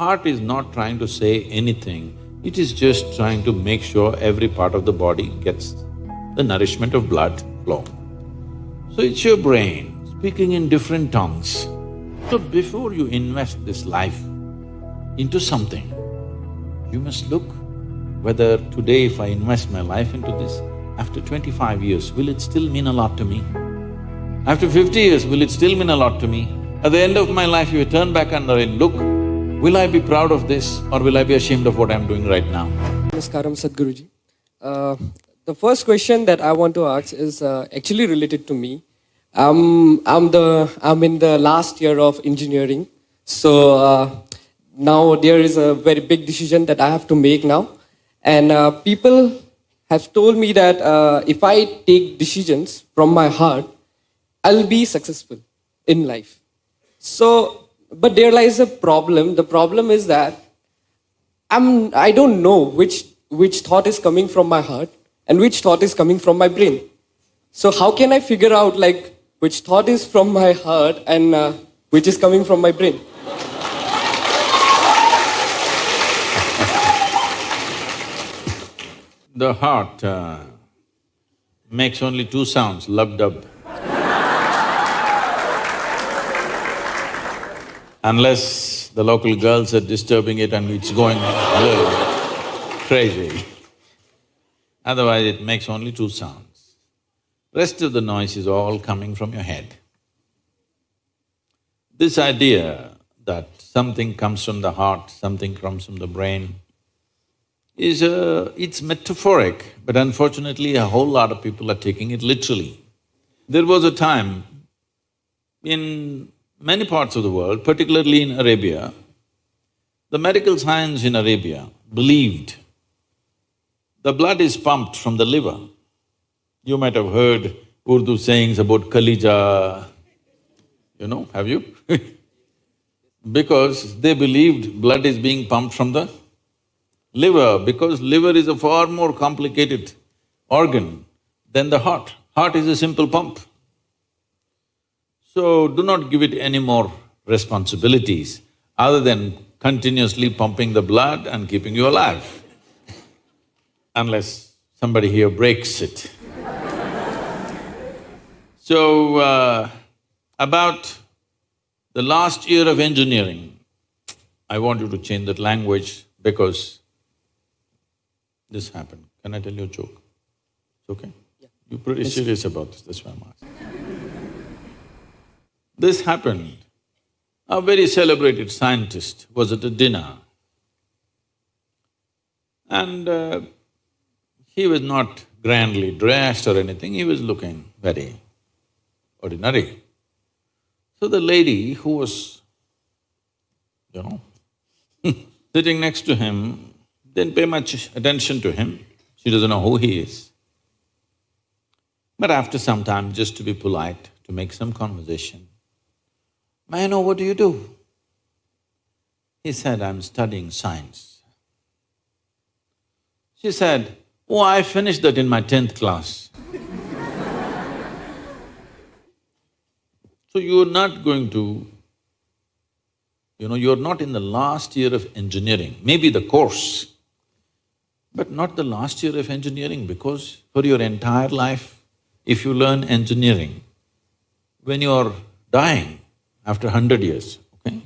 heart is not trying to say anything, it is just trying to make sure every part of the body gets the nourishment of blood flow. So it's your brain speaking in different tongues. So before you invest this life into something, you must look whether today if I invest my life into this, after 25 years, will it still mean a lot to me? After 50 years, will it still mean a lot to me? At the end of my life, if I turn back and look, will I be proud of this or will I be ashamed of what I'm doing right now? Namaskaram, Sadhguruji. The first question that I want to ask is actually related to me. I'm in the last year of engineering, so now there is a very big decision that I have to make now, and people have told me that if I take decisions from my heart, I'll be successful in life. So, but there lies a problem. The problem is that I don't know which thought is coming from my heart and which thought is coming from my brain. So how can I figure out like which thought is from my heart and which is coming from my brain? The heart makes only two sounds, lub-dub. Unless the local girls are disturbing it and it's going a little crazy. Otherwise it makes only two sounds. Rest of the noise is all coming from your head. This idea that something comes from the heart, something comes from the brain, it's metaphoric, but unfortunately a whole lot of people are taking it literally. There was a time in many parts of the world, particularly in Arabia, the medical science in Arabia believed the blood is pumped from the liver. You might have heard Urdu sayings about Kalija, have you? Because they believed blood is being pumped from the liver, because liver is a far more complicated organ than the heart. Heart is a simple pump. So do not give it any more responsibilities other than continuously pumping the blood and keeping you alive, unless somebody here breaks it. So, about the last year of engineering, I want you to change that language because this happened. Can I tell you a joke? It's okay? Yeah. You're pretty serious about this, that's why I'm asking. This happened. A very celebrated scientist was at a dinner and he was not grandly dressed or anything, he was looking very ordinary. So the lady who was, sitting next to him didn't pay much attention to him, she doesn't know who he is. But after some time, just to be polite, to make some conversation, "May I know what do you do?" He said, "I'm studying science." She said, "Oh, I finished that in my 10th class." So you're not going to, you're not in the last year of engineering, maybe the course, but not the last year of engineering, because for your entire life, if you learn engineering, when you're dying, after 100 years, okay?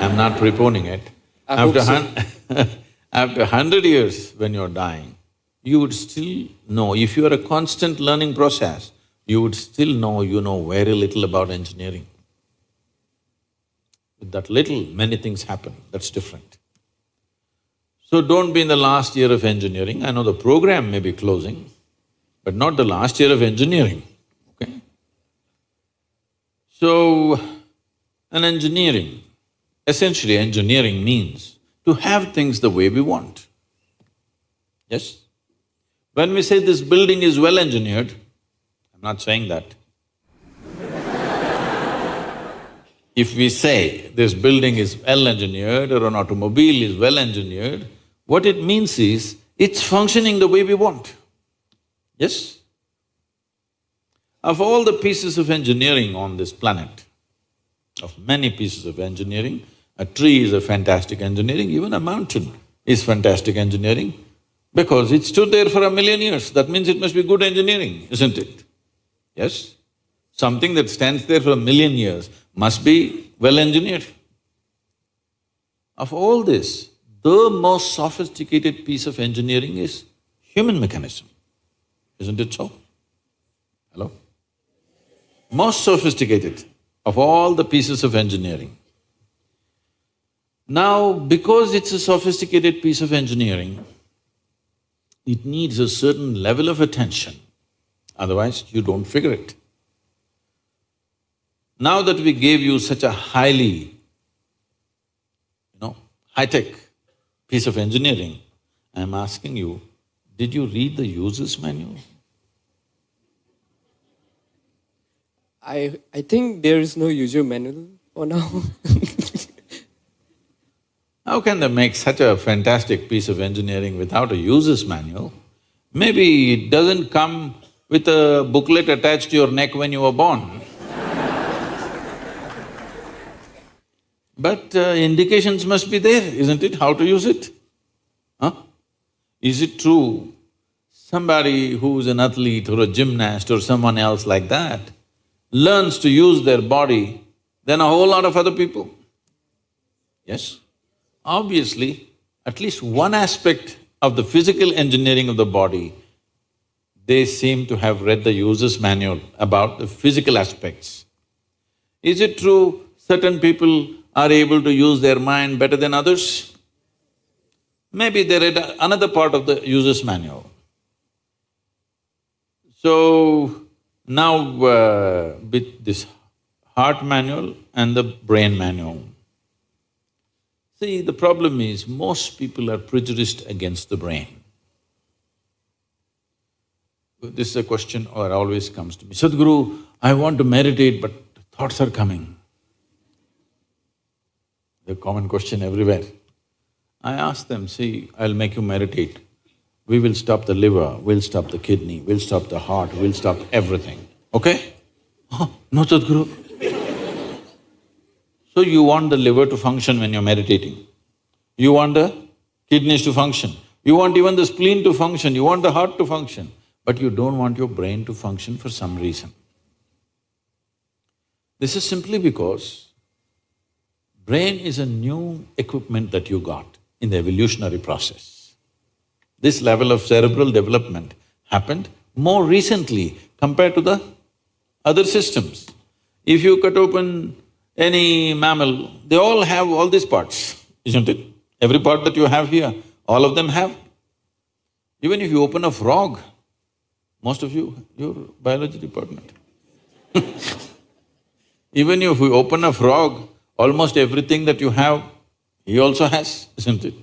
I'm not preponing it. After 100 years when you're dying, you would still know, if you're a constant learning process, you would still know you know very little about engineering. With that little, many things happen, that's different. So don't be in the last year of engineering. I know the program may be closing, but not the last year of engineering, okay? So, essentially engineering means to have things the way we want. Yes? When we say this building is well engineered, I'm not saying that. If we say this building is well engineered or an automobile is well engineered, what it means is it's functioning the way we want. Yes? Of all the pieces of engineering on this planet, of many pieces of engineering, A tree is a fantastic engineering, even a mountain is fantastic engineering because it stood there for 1,000,000 years. That means it must be good engineering, isn't it? Yes? Something that stands there for 1,000,000 years must be well engineered. Of all this, the most sophisticated piece of engineering is human mechanism, isn't it so? Hello? Most sophisticated of all the pieces of engineering. Now, because it's a sophisticated piece of engineering, it needs a certain level of attention, otherwise you don't figure it. Now that we gave you such a highly, high-tech piece of engineering, I'm asking you, did you read the user's manual? I think there is no user manual for now. How can they make such a fantastic piece of engineering without a user's manual? Maybe it doesn't come with a booklet attached to your neck when you were born. But indications must be there, isn't it, how to use it? Huh? Is it true somebody who's an athlete or a gymnast or someone else like that learns to use their body than a whole lot of other people? Yes? Obviously, at least one aspect of the physical engineering of the body, they seem to have read the user's manual about the physical aspects. Is it true certain people are able to use their mind better than others? Maybe they read another part of the user's manual. So, now with this heart manual and the brain manual, see, the problem is most people are prejudiced against the brain. This is a question that always comes to me, Sadhguru, I want to meditate but thoughts are coming. The common question everywhere. I ask them, see, I'll make you meditate. We will stop the liver, we'll stop the kidney, we'll stop the heart, we'll stop everything, okay? Oh, no Sadhguru. So you want the liver to function when you're meditating. You want the kidneys to function. You want even the spleen to function, you want the heart to function. But you don't want your brain to function for some reason. This is simply because brain is a new equipment that you got in the evolutionary process. This level of cerebral development happened more recently compared to the other systems. If you cut open any mammal, they all have all these parts, isn't it? Every part that you have here, all of them have. Even if you open a frog, most of you, you're biology department. Even if you open a frog, almost everything that you have, he also has, isn't it?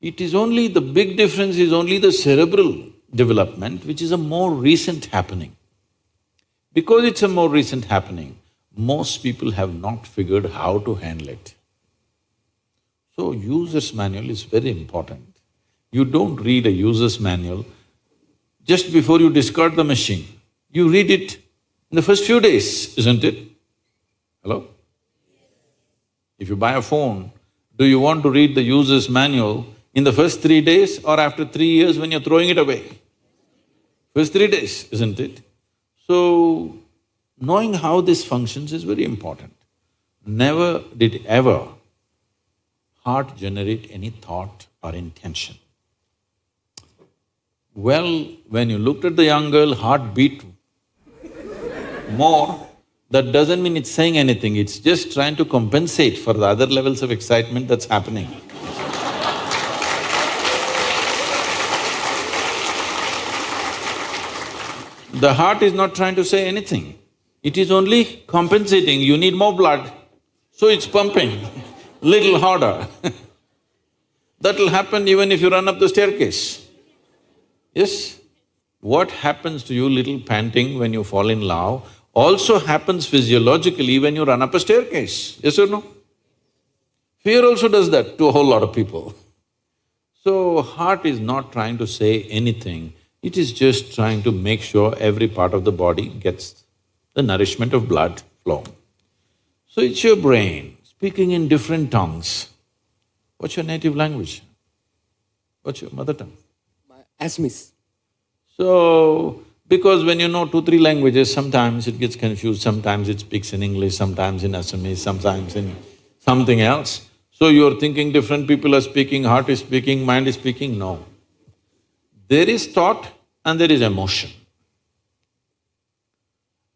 It is only… the big difference is only the cerebral development, which is a more recent happening. Because it's a more recent happening, most people have not figured how to handle it. So, user's manual is very important. You don't read a user's manual just before you discard the machine. You read it in the first few days, isn't it? Hello? If you buy a phone, do you want to read the user's manual in the first 3 days or after 3 years when you're throwing it away? First 3 days, isn't it? So, knowing how this functions is very important. Never did ever heart generate any thought or intention. Well, when you looked at the young girl, heart beat more, that doesn't mean it's saying anything, it's just trying to compensate for the other levels of excitement that's happening. The heart is not trying to say anything, it is only compensating, you need more blood, so it's pumping little harder. That'll happen even if you run up the staircase. Yes? What happens to you little panting when you fall in love also happens physiologically when you run up a staircase, yes or no? Fear also does that to a whole lot of people. So, heart is not trying to say anything, it is just trying to make sure every part of the body gets the nourishment of blood flow. So, it's your brain speaking in different tongues. What's your native language? What's your mother tongue? Asmis. So, because when you know 2, 3 languages, sometimes it gets confused, sometimes it speaks in English, sometimes in Assamese, sometimes in something else. So you're thinking different people are speaking, heart is speaking, mind is speaking, no. There is thought and there is emotion.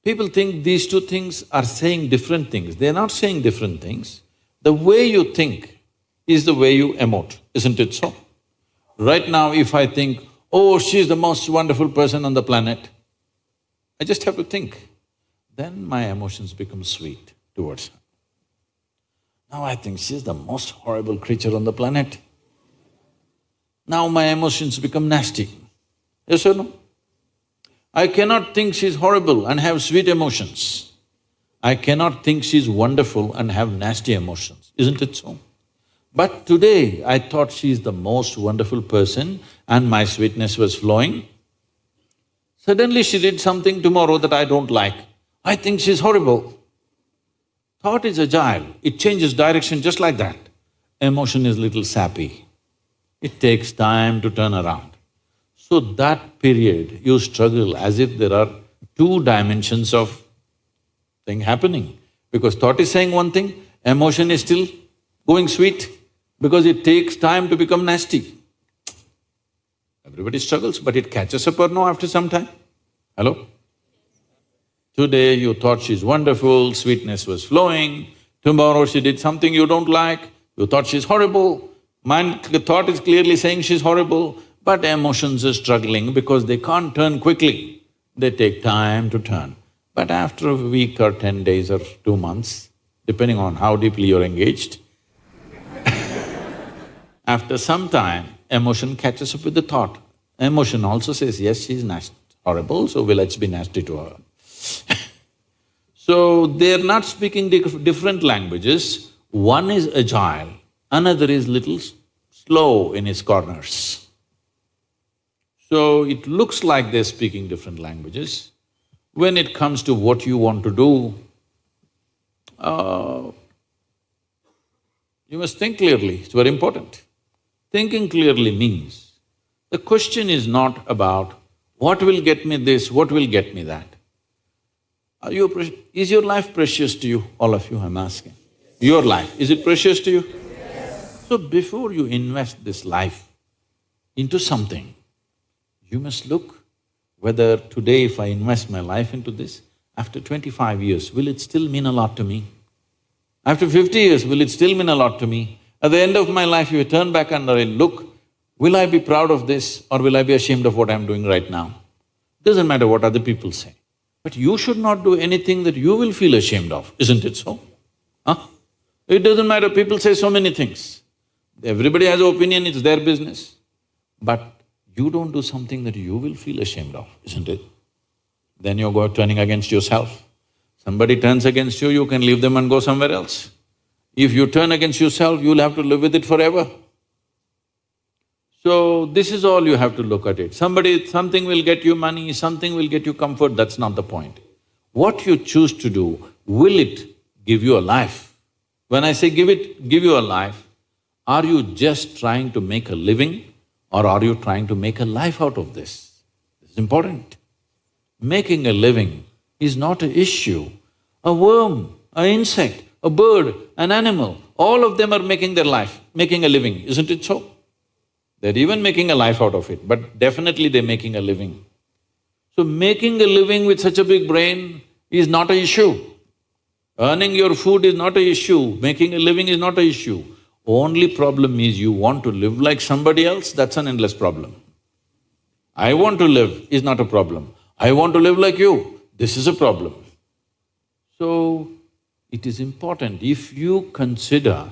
People think these two things are saying different things. They're not saying different things. The way you think is the way you emote, isn't it so? Right now, if I think, oh, she's the most wonderful person on the planet, I just have to think. Then my emotions become sweet towards her. Now I think she's the most horrible creature on the planet. Now my emotions become nasty. Yes or no? I cannot think she's horrible and have sweet emotions. I cannot think she's wonderful and have nasty emotions, isn't it so? But today I thought she's the most wonderful person and my sweetness was flowing. Suddenly she did something tomorrow that I don't like. I think she's horrible. Thought is agile, it changes direction just like that. Emotion is little sappy. It takes time to turn around. So that period you struggle as if there are 2 dimensions of thing happening. Because thought is saying one thing, emotion is still going sweet because it takes time to become nasty. Everybody struggles, but it catches up or no after some time? Hello? Today you thought she's wonderful, sweetness was flowing, tomorrow she did something you don't like, you thought she's horrible, the thought is clearly saying she's horrible, but emotions are struggling because they can't turn quickly, they take time to turn. But after a week or 10 days or 2 months, depending on how deeply you're engaged, after some time, emotion catches up with the thought. Emotion also says, yes, she's horrible, so let's be nasty to her. So, they're not speaking different languages, one is agile, another is little slow in his corners. So, it looks like they're speaking different languages. When it comes to what you want to do, you must think clearly, it's very important. Thinking clearly means, the question is not about what will get me this, what will get me that. Is your life precious to you? All of you, I'm asking. Your life, is it precious to you? Yes. So before you invest this life into something, you must look whether today if I invest my life into this, after 25 years, will it still mean a lot to me? After 50 years, will it still mean a lot to me? At the end of my life, if I turn back and I look, will I be proud of this or will I be ashamed of what I'm doing right now? Doesn't matter what other people say. But you should not do anything that you will feel ashamed of, isn't it so? Huh? It doesn't matter, people say so many things. Everybody has an opinion, it's their business. But you don't do something that you will feel ashamed of, isn't it? Then you're turning against yourself. Somebody turns against you, you can leave them and go somewhere else. If you turn against yourself, you'll have to live with it forever. So, this is all you have to look at it. Something will get you money, something will get you comfort, that's not the point. What you choose to do, will it give you a life? When I say give you a life, are you just trying to make a living or are you trying to make a life out of this? This is important. Making a living is not an issue. A worm, an insect, a bird, an animal, all of them are making their life, making a living, isn't it so? They're even making a life out of it, but definitely they're making a living. So making a living with such a big brain is not an issue. Earning your food is not an issue, making a living is not an issue. Only problem is you want to live like somebody else, that's an endless problem. I want to live is not a problem. I want to live like you, this is a problem. So, it is important, if you consider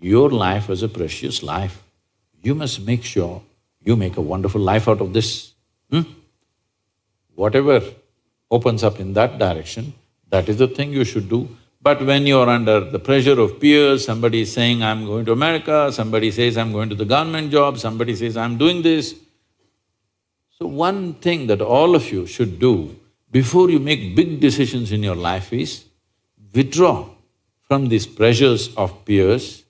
your life as a precious life, you must make sure you make a wonderful life out of this. Whatever opens up in that direction, that is the thing you should do. But when you're under the pressure of peers, somebody is saying, I'm going to America, somebody says, I'm going to the government job, somebody says, I'm doing this. So one thing that all of you should do before you make big decisions in your life is withdraw from these pressures of peers,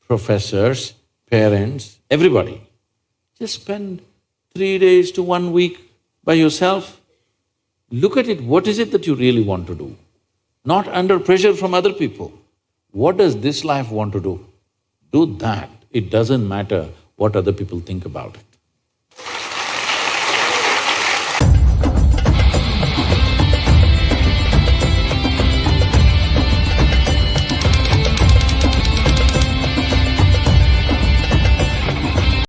professors, parents, everybody. Just spend 3 days to 1 week by yourself. Look at it, what is it that you really want to do? Not under pressure from other people. What does this life want to do? Do that. It doesn't matter what other people think about it.